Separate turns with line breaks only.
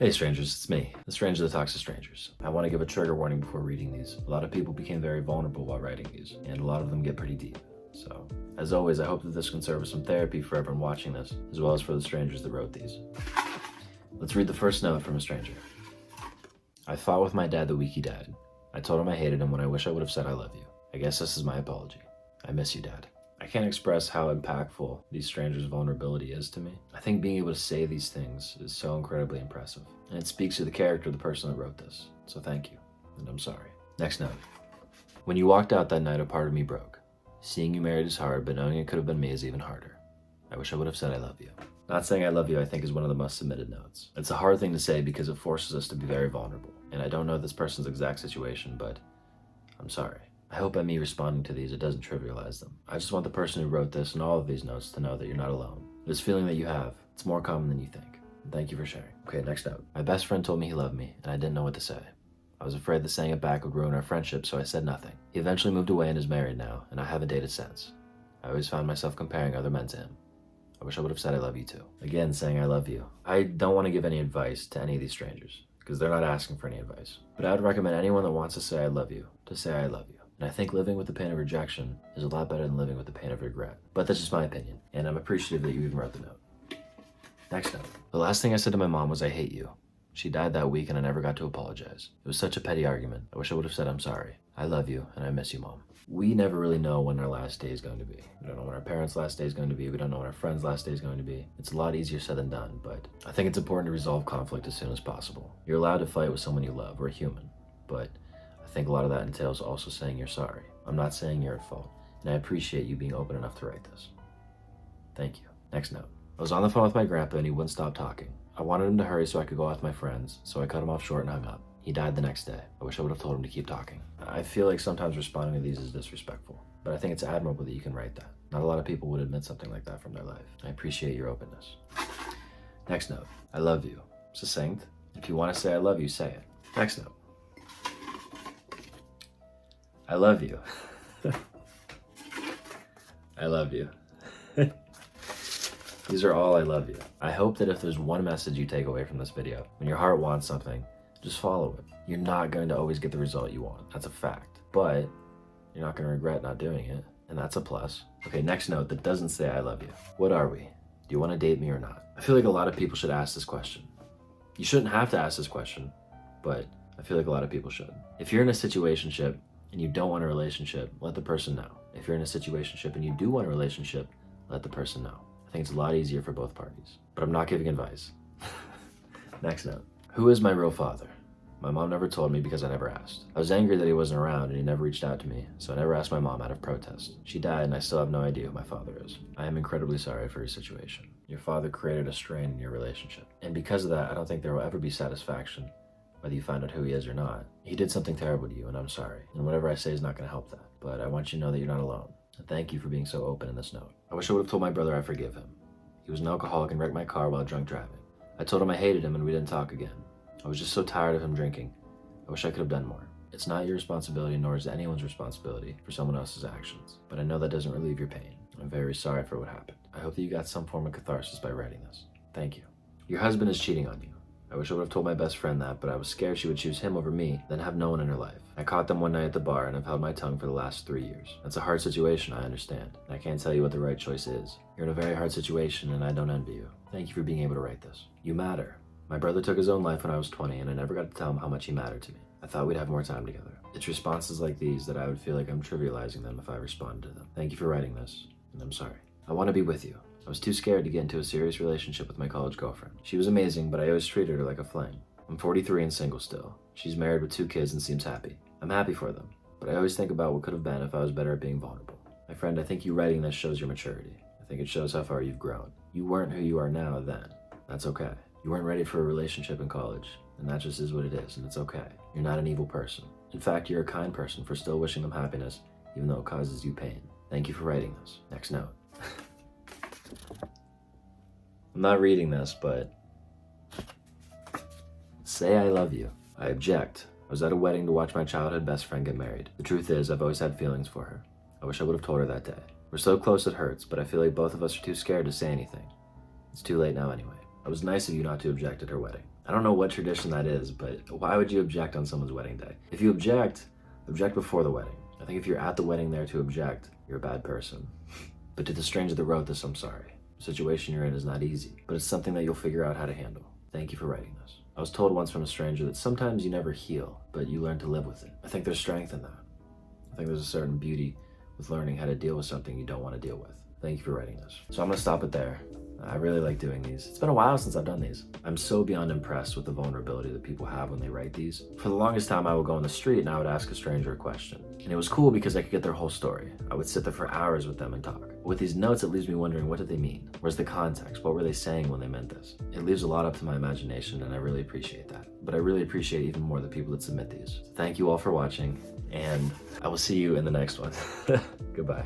Hey strangers, it's me, the stranger that talks to strangers. I want to give a trigger warning before reading these. A lot of people became very vulnerable while writing these, and a lot of them get pretty deep. So, as always, I hope that this can serve as some therapy for everyone watching this, as well as for the strangers that wrote these. Let's read the first note from a stranger. I fought with my dad the week he died. I told him I hated him when I wish I would have said I love you. I guess this is my apology. I miss you, Dad. I can't express how impactful these strangers' vulnerability is to me. I think being able to say these things is so incredibly impressive, and it speaks to the character of the person that wrote this. So thank you, and I'm sorry. Next note. When you walked out that night, a part of me broke. Seeing you married is hard, but knowing it could have been me is even harder. I wish I would have said I love you. Not saying I love you, I think, is one of the most submitted notes. It's a hard thing to say because it forces us to be very vulnerable, and I don't know this person's exact situation, but I'm sorry. I hope by me responding to these, it doesn't trivialize them. I just want the person who wrote this and all of these notes to know that you're not alone. This feeling that you have, it's more common than you think. And thank you for sharing. Okay, next note. My best friend told me he loved me, and I didn't know what to say. I was afraid that saying it back would ruin our friendship, so I said nothing. He eventually moved away and is married now, and I haven't dated since. I always found myself comparing other men to him. I wish I would have said I love you too. Again, saying I love you. I don't want to give any advice to any of these strangers, because they're not asking for any advice. But I would recommend anyone that wants to say I love you, to say I love you. And I think living with the pain of rejection is a lot better than living with the pain of regret. But that's just my opinion, and I'm appreciative that you even wrote the note. Next note. The last thing I said to my mom was I hate you. She died that week and I never got to apologize. It was such a petty argument. I wish I would have said I'm sorry. I love you and I miss you, Mom. We never really know when our last day is going to be. We don't know when our parents' last day is going to be. We don't know when our friends' last day is going to be. It's a lot easier said than done, but I think it's important to resolve conflict as soon as possible. You're allowed to fight with someone you love. We're human, but I think a lot of that entails also saying you're sorry. I'm not saying you're at fault, and I appreciate you being open enough to write this. Thank you. Next note. I was on the phone with my grandpa and he wouldn't stop talking. I wanted him to hurry so I could go out with my friends, so I cut him off short and hung up. He died the next day. I wish I would have told him to keep talking. I feel like sometimes responding to these is disrespectful, but I think it's admirable that you can write that. Not a lot of people would admit something like that from their life. I appreciate your openness. Next note. I love you. Succinct. If you want to say I love you, say it. Next note. I love you. I love you. These are all I love you. I hope that if there's one message you take away from this video, when your heart wants something, just follow it. You're not going to always get the result you want. That's a fact. But you're not going to regret not doing it, and that's a plus. Okay, next note that doesn't say I love you. What are we? Do you want to date me or not? I feel like a lot of people should ask this question. You shouldn't have to ask this question, but I feel like a lot of people should. If you're in a situationship and you don't want a relationship, let the person know. If you're in a situationship and you do want a relationship, let the person know. I think it's a lot easier for both parties, but I'm not giving advice. Next note. Who is my real father? My mom never told me because I never asked. I was angry that he wasn't around and he never reached out to me, so I never asked my mom out of protest. She died and I still have no idea who my father is. I am incredibly sorry for your situation. Your father created a strain in your relationship, and because of that, I don't think there will ever be satisfaction whether you find out who he is or not. He did something terrible to you and I'm sorry, and whatever I say is not going to help that, but I want you to know that you're not alone. And thank you for being so open in this note. I wish I would have told my brother I forgive him. He was an alcoholic and wrecked my car while drunk driving. I told him I hated him and we didn't talk again. I was just so tired of him drinking. I wish I could have done more. It's not your responsibility, nor is it anyone's responsibility for someone else's actions, but I know that doesn't relieve your pain. I'm very sorry for what happened. I hope that you got some form of catharsis by writing this. Thank you. Your husband is cheating on you. I wish I would have told my best friend that, but I was scared she would choose him over me, then have no one in her life. I caught them one night at the bar and I've held my tongue for the last 3 years. That's a hard situation, I understand. And I can't tell you what the right choice is. You're in a very hard situation and I don't envy you. Thank you for being able to write this. You matter. My brother took his own life when I was 20 and I never got to tell him how much he mattered to me. I thought we'd have more time together. It's responses like these that I would feel like I'm trivializing them if I responded to them. Thank you for writing this, and I'm sorry. I want to be with you. I was too scared to get into a serious relationship with my college girlfriend. She was amazing, but I always treated her like a fling. I'm 43 and single still. She's married with 2 kids and seems happy. I'm happy for them, but I always think about what could have been if I was better at being vulnerable. My friend, I think you writing this shows your maturity. I think it shows how far you've grown. You weren't who you are now then. That's okay. You weren't ready for a relationship in college, and that just is what it is, and it's okay. You're not an evil person. In fact, you're a kind person for still wishing them happiness, even though it causes you pain. Thank you for writing this. Next note. I'm not reading this, but say I love you. I object. I was at a wedding to watch my childhood best friend get married. The truth is, I've always had feelings for her. I wish I would have told her that day. We're so close it hurts, but I feel like both of us are too scared to say anything. It's too late now anyway. It was nice of you not to object at her wedding. I don't know what tradition that is, but why would you object on someone's wedding day? If you object before the wedding. I think if you're at the wedding there to object, you're a bad person. But to the stranger that wrote this, I'm sorry. The situation you're in is not easy, but it's something that you'll figure out how to handle. Thank you for writing this. I was told once from a stranger that sometimes you never heal, but you learn to live with it. I think there's strength in that. I think there's a certain beauty with learning how to deal with something you don't want to deal with. Thank you for writing this. So I'm gonna stop it there. I really like doing these. It's been a while since I've done these. I'm so beyond impressed with the vulnerability that people have when they write these. For the longest time, I would go on the street and I would ask a stranger a question. And it was cool because I could get their whole story. I would sit there for hours with them and talk. With these notes, it leaves me wondering, what did they mean? Where's the context? What were they saying when they meant this? It leaves a lot up to my imagination, and I really appreciate that. But I really appreciate even more the people that submit these. So thank you all for watching, and I will see you in the next one. Goodbye.